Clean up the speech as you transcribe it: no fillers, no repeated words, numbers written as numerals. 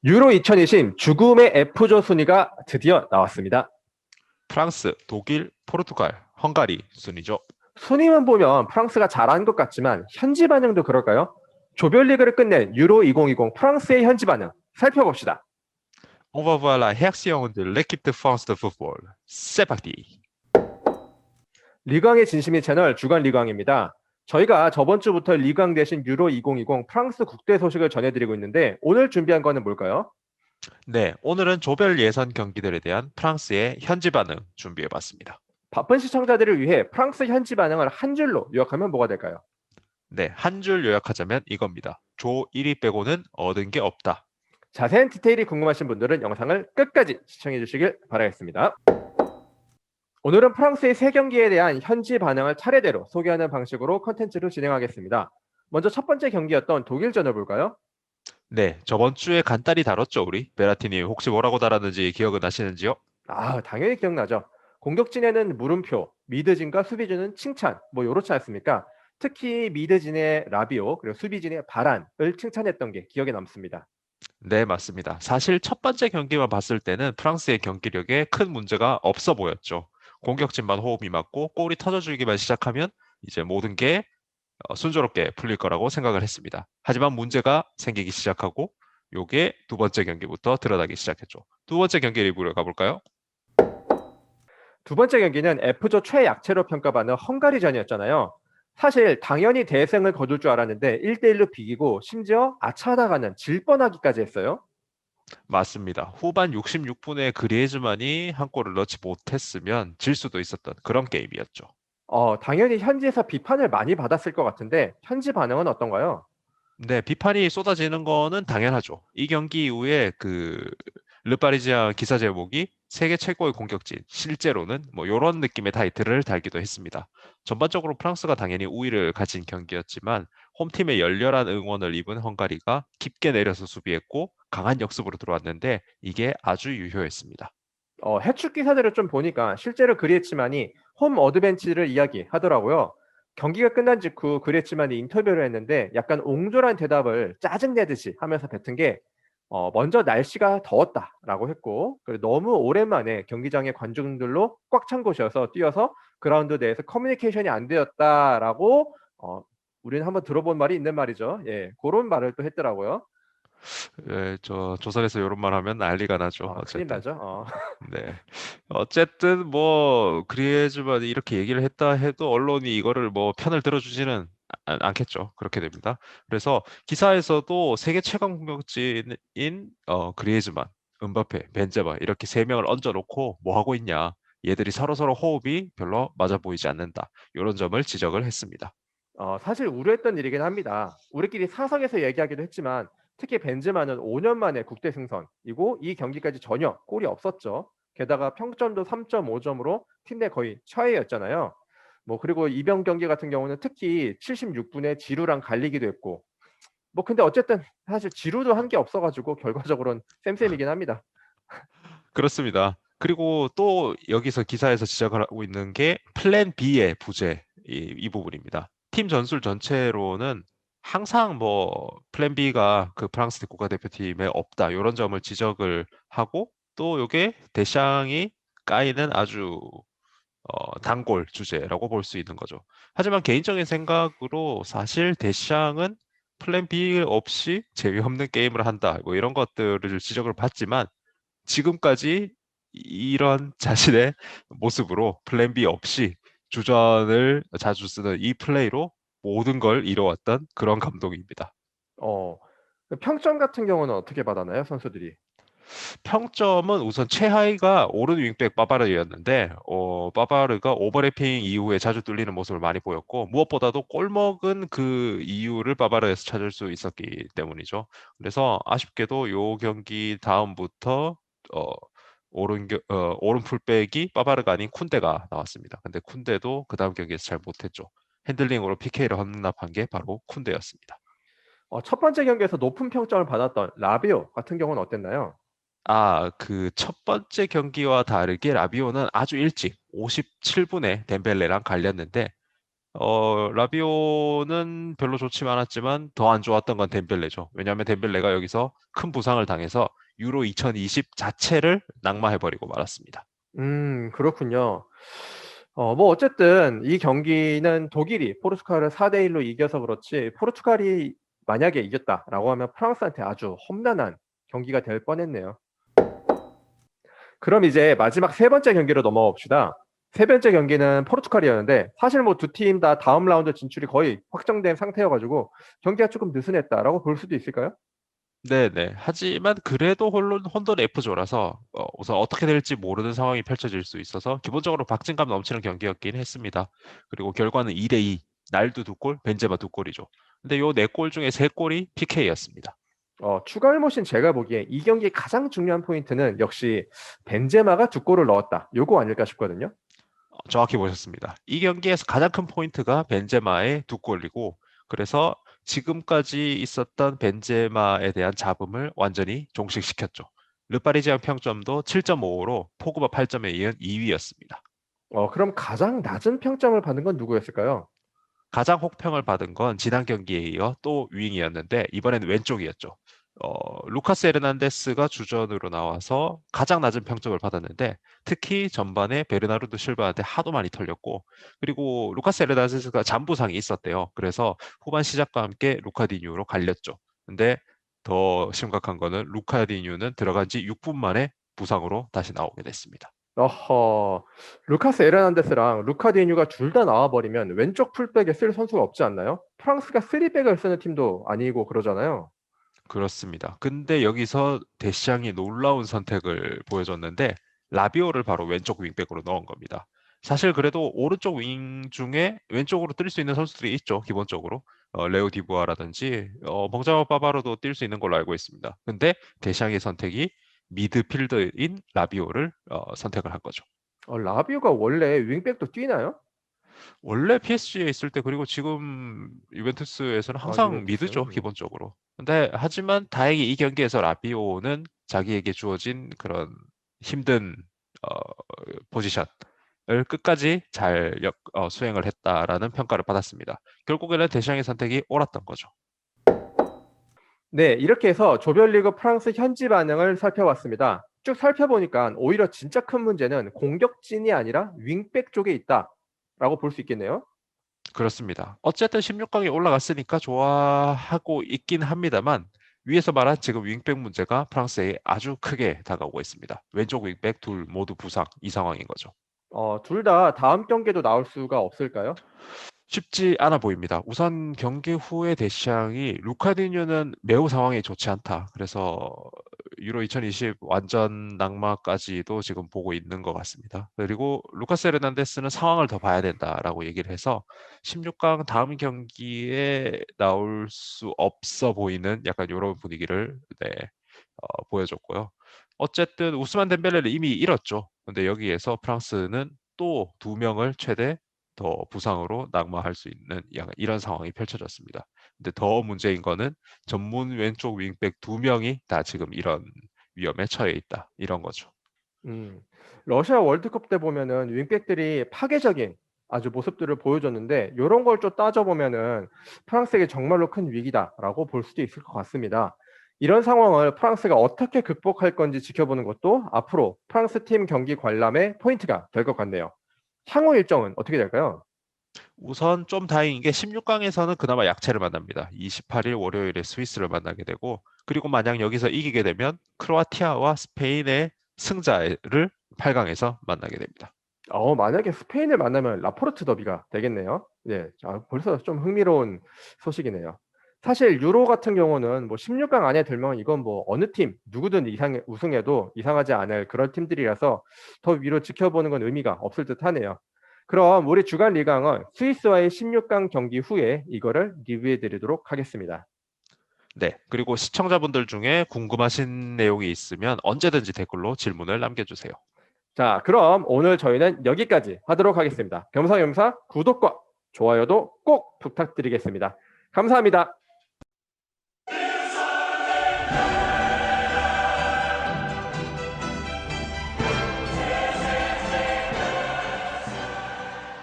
유로 2020 죽음의 F조 순위가 드디어 나왔습니다. 프랑스, 독일, 포르투갈, 헝가리 순이죠. 순위만 보면 프랑스가 잘한 것 같지만 현지 반응도 그럴까요? 조별리그를 끝낸 유로 2020 프랑스의 현지 반응 살펴봅시다. On va voir la réaction de l'équipe de France de football. C'est parti. 리강의 진심인 채널 주간 리강입니다. 저희가 저번 주부터 리강 대신 유로 2020 프랑스 국대 소식을 전해드리고 있는데 오늘 준비한 거는 뭘까요? 네, 오늘은 조별 예선 경기들에 대한 프랑스의 현지 반응 준비해봤습니다. 바쁜 시청자들을 위해 프랑스 현지 반응을 한 줄로 요약하면 뭐가 될까요? 네, 한 줄 요약하자면 이겁니다. 조 1위 빼고는 얻은 게 없다. 자세한 디테일이 궁금하신 분들은 영상을 끝까지 시청해 주시길 바라겠습니다. 오늘은 프랑스의 세 경기에 대한 현지 반응을 차례대로 소개하는 방식으로 컨텐츠를 진행하겠습니다. 먼저 첫 번째 경기였던 독일전을 볼까요? 네, 저번 주에 간단히 다뤘죠, 우리. 베라티님 혹시 뭐라고 달았는지 기억은 나시는지요? 당연히 기억나죠. 공격진에는 물음표, 미드진과 수비진은 칭찬, 뭐 요렇지 않습니까? 특히 미드진의 라비오, 그리고 수비진의 바란을 칭찬했던 게 기억에 남습니다. 네, 맞습니다. 사실 첫 번째 경기만 봤을 때는 프랑스의 경기력에 큰 문제가 없어 보였죠. 공격진만 호흡이 맞고 골이 터져주기만 시작하면 이제 모든 게 순조롭게 풀릴 거라고 생각을 했습니다. 하지만 문제가 생기기 시작하고 요게 두 번째 경기부터 드러나기 시작했죠. 두 번째 경기 리뷰로 가볼까요? 두 번째 경기는 F조 최약체로 평가받는 헝가리전이었잖아요. 사실 당연히 대승을 거둘 줄 알았는데 1대1로 비기고 심지어 아차하다가는 질 뻔하기까지 했어요. 맞습니다. 후반 66분에 그리에즈만이 한 골을 넣지 못했으면 질 수도 있었던 그런 게임이었죠. 당연히 현지에서 비판을 많이 받았을 것 같은데 현지 반응은 어떤가요? 네, 비판이 쏟아지는 거는 당연하죠. 이 경기 이후에 르파리지안 기사 제목이 세계 최고의 공격진, 실제로는 뭐 이런 느낌의 타이틀을 달기도 했습니다. 전반적으로 프랑스가 당연히 우위를 가진 경기였지만 홈팀의 열렬한 응원을 입은 헝가리가 깊게 내려서 수비했고 강한 역습으로 들어왔는데 이게 아주 유효했습니다. 해축 기사들을 좀 보니까 실제로 그리에치만이 홈 어드밴티지를 이야기하더라고요. 경기가 끝난 직후 그리에치만이 인터뷰를 했는데 약간 옹졸한 대답을 짜증내듯이 하면서 뱉은 게 먼저 날씨가 더웠다라고 했고 그리고 너무 오랜만에 경기장의 관중들로 꽉 찬 곳이어서 뛰어서 그라운드 내에서 커뮤니케이션이 안 되었다라고 우리는 한번 들어본 말이 있는 말이죠. 예, 그런 말을 또 했더라고요. 예, 저 조선에서 이런 말 하면 난리가 나죠. 큰일 어쨌든. 나죠. 네. 어쨌든 뭐 그리에즈만이 이렇게 얘기를 했다 해도 언론이 이거를 뭐 편을 들어주지는 않겠죠. 그렇게 됩니다. 그래서 기사에서도 세계 최강 공격진인 그리에즈만, 음바페, 벤제마 이렇게 세 명을 얹어놓고 뭐 하고 있냐. 얘들이 서로서로 호흡이 별로 맞아 보이지 않는다. 이런 점을 지적을 했습니다. 사실 우려했던 일이긴 합니다. 우리끼리 사석에서 얘기하기도 했지만 특히 벤제마는 5년 만에 국대 승선이고 이 경기까지 전혀 골이 없었죠. 게다가 평점도 3.5점으로 팀 내 거의 최하였잖아요. 뭐 그리고 이번 경기 같은 경우는 특히 76분에 지루랑 갈리기도 했고 뭐 근데 어쨌든 사실 지루도 한 게 없어가지고 결과적으로는 쌤쌤이긴 합니다. 그렇습니다. 그리고 또 여기서 기사에서 지적을 하고 있는 게 플랜 B의 부재 이 부분입니다. 팀 전술 전체로는 항상 뭐 플랜 B가 그 프랑스 국가대표팀에 없다 이런 점을 지적을 하고 또 이게 데샹이 까이는 아주 단골 주제라고 볼 수 있는 거죠. 하지만 개인적인 생각으로 사실 데샹은 플랜 B 없이 재미없는 게임을 한다 뭐 이런 것들을 지적을 받지만 지금까지 이런 자신의 모습으로 플랜 B 없이 주전을 자주 쓰는 이 플레이로 모든 걸 이뤄왔던 그런 감독입니다. 어, 그 평점 같은 경우는 어떻게 받았나요, 선수들이? 평점은 우선 최하위가 오른 윙백 빠바르였는데 빠바르가 오버래핑 이후에 자주 뚫리는 모습을 많이 보였고 무엇보다도 골 먹은 그 이유를 빠바르에서 찾을 수 있었기 때문이죠. 그래서 아쉽게도 요 경기 다음부터 어, 오른 풀백이 빠바르가 아닌 쿤데가 나왔습니다. 근데 쿤데도 그 다음 경기에서 잘 못했죠. 핸들링으로 PK를 헌납한 게 바로 쿤데였습니다. 첫 번째 경기에서 높은 평점을 받았던 라비오 같은 경우는 어땠나요? 그 첫 번째 경기와 다르게 라비오는 아주 일찍 57분에 덴벨레랑 갈렸는데 라비오는 별로 좋지 않았지만 더 안 좋았던 건 덴벨레죠. 왜냐하면 덴벨레가 여기서 큰 부상을 당해서 유로 2020 자체를 낙마해버리고 말았습니다. 그렇군요. 뭐 어쨌든 이 경기는 독일이 포르투갈을 4대1로 이겨서 그렇지 포르투갈이 만약에 이겼다라고 하면 프랑스한테 아주 험난한 경기가 될 뻔했네요. 그럼 이제 마지막 세 번째 경기로 넘어가 봅시다. 세 번째 경기는 포르투갈이었는데 사실 뭐 두 팀 다 다음 라운드 진출이 거의 확정된 상태여가지고 경기가 조금 느슨했다라고 볼 수도 있을까요? 네네. 하지만 그래도 혼돈 F조라서 우선 어떻게 될지 모르는 상황이 펼쳐질 수 있어서 기본적으로 박진감 넘치는 경기였긴 했습니다. 그리고 결과는 2대2, 날두 두 골, 벤제마 두 골이죠. 근데 요 네 골 중에 세 골이 PK였습니다. 추가 알못인 제가 보기에 이 경기의 가장 중요한 포인트는 역시 벤제마가 두 골을 넣었다. 요거 아닐까 싶거든요. 정확히 보셨습니다. 이 경기에서 가장 큰 포인트가 벤제마의 두 골이고, 그래서 지금까지 있었던 벤제마에 대한 잡음을 완전히 종식시켰죠. 르파리지안 평점도 7.55로 포그바 8점에 이은 2위였습니다. 그럼 가장 낮은 평점을 받은 건 누구였을까요? 가장 혹평을 받은 건 지난 경기에 이어 또 윙이었는데 이번에는 왼쪽이었죠. 루카스 에르난데스가 주전으로 나와서 가장 낮은 평점을 받았는데 특히 전반에 베르나르도 실바한테 하도 많이 털렸고 그리고 루카스 에르난데스가 잔부상이 있었대요. 그래서 후반 시작과 함께 루카디뉴로 갈렸죠. 근데 더 심각한 거는 루카디뉴는 들어간 지 6분 만에 부상으로 다시 나오게 됐습니다. 어허, 루카스 에르난데스랑 루카디뉴가 둘 다 나와버리면 왼쪽 풀백에 쓸 선수가 없지 않나요? 프랑스가 3백을 쓰는 팀도 아니고 그러잖아요. 그렇습니다. 근데 여기서 데시앙이 놀라운 선택을 보여줬는데 라비오를 바로 왼쪽 윙백으로 넣은 겁니다. 사실 그래도 오른쪽 윙 중에 왼쪽으로 뛸 수 있는 선수들이 있죠. 기본적으로 레오 디부아라든지 벙자마 바바로도 뛸 수 있는 걸로 알고 있습니다. 근데 데시앙의 선택이 미드필더인 라비오를 선택을 한 거죠. 라비오가 원래 윙백도 뛰나요? 원래 PSG에 있을 때 그리고 지금 유벤투스에서는 아, 항상 유벤투스. 미드죠, 기본적으로. 근데 하지만 다행히 이 경기에서 라비오는 자기에게 주어진 그런 힘든 어, 포지션을 끝까지 잘 수행을 했다라는 평가를 받았습니다. 결국에는 데시앙의 선택이 옳았던 거죠. 네, 이렇게 해서 조별리그 프랑스 현지 반응을 살펴봤습니다. 쭉 살펴보니까 오히려 진짜 큰 문제는 공격진이 아니라 윙백 쪽에 있다라고 볼 수 있겠네요. 그렇습니다. 어쨌든 16강에 올라갔으니까 좋아하고 있긴 합니다만 위에서 말한 지금 윙백 문제가 프랑스에 아주 크게 다가오고 있습니다. 왼쪽 윙백 둘 모두 부상 이 상황인 거죠. 둘 다 다음 경기에도 나올 수가 없을까요? 쉽지 않아 보입니다. 우선 경기 후에 데시앙이 루카디뉴는 매우 상황이 좋지 않다. 그래서 유로 2020 완전 낙마까지도 지금 보고 있는 것 같습니다. 그리고 루카스 헤르난데스는 상황을 더 봐야 된다라고 얘기를 해서 16강 다음 경기에 나올 수 없어 보이는 약간 이런 분위기를 네, 보여줬고요. 어쨌든 우스만 덴벨레를 이미 잃었죠. 근데 여기에서 프랑스는 또 두 명을 최대 더 부상으로 낙마할 수 있는 약간 이런 상황이 펼쳐졌습니다. 근데 더 문제인 거는 전문 왼쪽 윙백 두 명이 다 지금 이런 위험에 처해 있다. 이런 거죠. 음, 러시아 월드컵 때 보면은 윙백들이 파괴적인 아주 모습들을 보여줬는데 요런 걸 좀 따져보면은 프랑스에게 정말로 큰 위기다라고 볼 수도 있을 것 같습니다. 이런 상황을 프랑스가 어떻게 극복할 건지 지켜보는 것도 앞으로 프랑스 팀 경기 관람의 포인트가 될 것 같네요. 향후 일정은 어떻게 될까요? 우선 좀 다행인 게 16강에서는 그나마 약체를 만납니다. 28일 월요일에 스위스를 만나게 되고 그리고 만약 여기서 이기게 되면 크로아티아와 스페인의 승자를 8강에서 만나게 됩니다. 만약에 스페인을 만나면 라포르트 더비가 되겠네요. 네, 벌써 좀 흥미로운 소식이네요. 사실 유로 같은 경우는 뭐 16강 안에 들면 이건 뭐 어느 팀 누구든 우승해도 이상하지 않을 그런 팀들이라서 더 위로 지켜보는 건 의미가 없을 듯하네요. 그럼 우리 주간 리강은 스위스와의 16강 경기 후에 이거를 리뷰해 드리도록 하겠습니다. 네. 그리고 시청자분들 중에 궁금하신 내용이 있으면 언제든지 댓글로 질문을 남겨주세요. 자, 그럼 오늘 저희는 여기까지 하도록 하겠습니다. 겸사겸사 구독과 좋아요도 꼭 부탁드리겠습니다. 감사합니다.